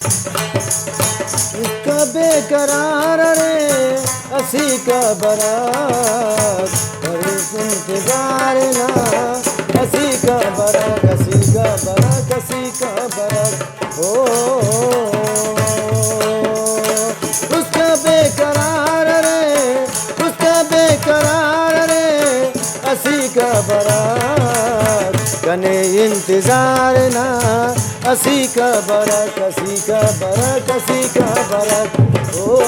इसका बेकरार रे असी का बरात करे इंतजार ना असी का बरात असी का बरात असी का बरात ओ उसका बेकरार रे असी का बरात कने इंतजार ना असी का बरात असी का बरात असी का बरात ओ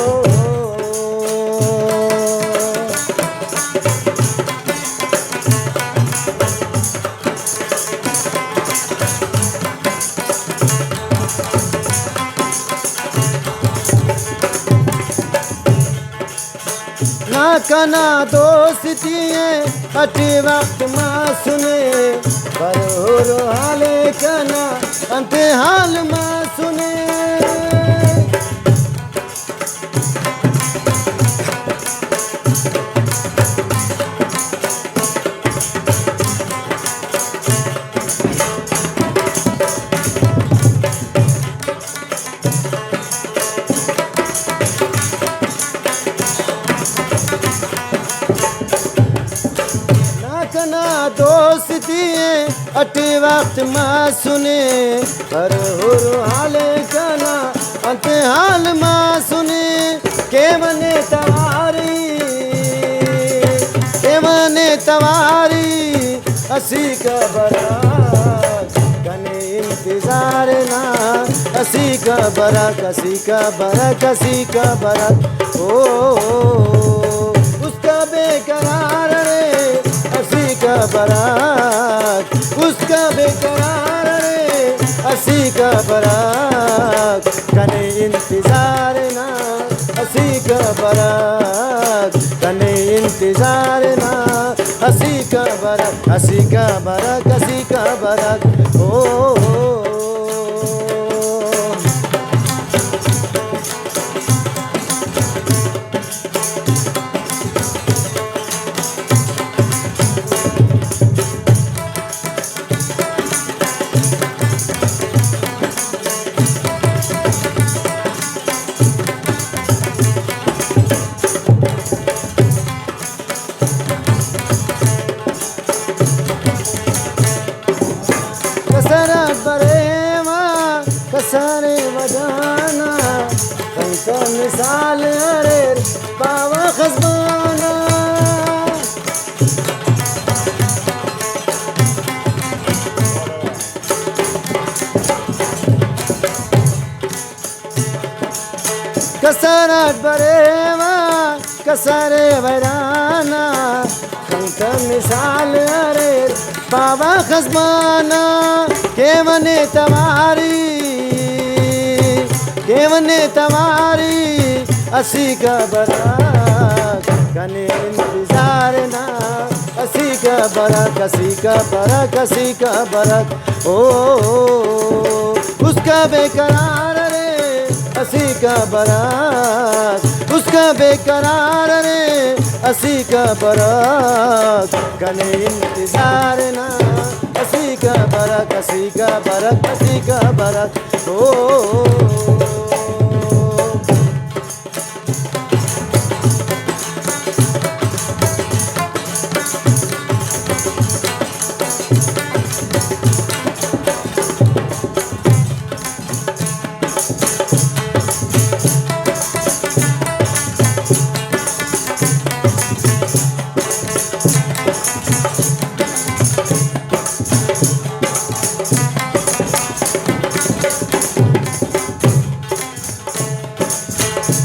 ना कना दोस्ती है अति वक्त माँ सुने पर हो हाले कना अंत हाल माँ सुने ना दोस्ती है अति वक्त माँ सुने पर हो हाले कना अंत हाल माँ सुने के मने तवारी असी का बरात कने इंतजार ना असी का बरात असी का बरात असी का बरात ओ उसका बेकरार रे असी का बरात उसका बेकरार रे असी का बरात कने इंतजार ना असी का बरात कने इंतजार ना असी का बरात असी का बरात असी का बरात ओ कसरे बजाना कंका मिसाल अरे पावा खजबाना कसरत बरेवा कसरे बजाना कंका मिसाल अरे पावा खजबाना केवने तवारी असी का बरात कने इंतजार ना असी का बरात असी का बरात असी का बरात ओ उसका बेकरार रे असी का बरात उसका बेकरार रे असी का बरात कने इंतजार ना असी का बरात असी का बरात असी का बरात ओ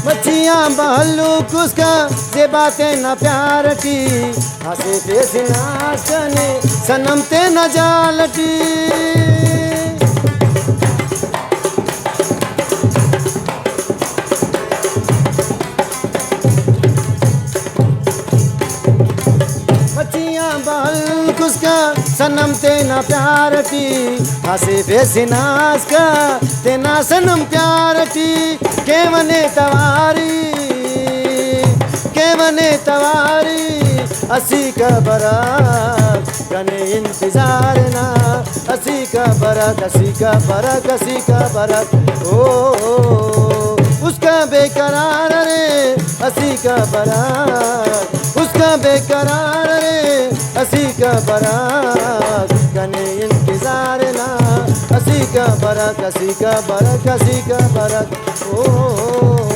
मच्छियाँ बहलूक उसका से बातें न प्यार की हंसे ते सिनाचने सनम ते न जालटी मच्छियाँ बहलूक उसका सनम ते न प्यार की हंसे ते सिनास का तेना सनम प्यार की केवने तवारी असी का बरात कने इंतजार ना असी का बरात असी का बरात असी का बरात ओ उसका बेकरार रे असी का बरात उसका बेकरार रे असी का बरात कने इंतजार ना असी का बरात असी का बरात असी का बरात ओ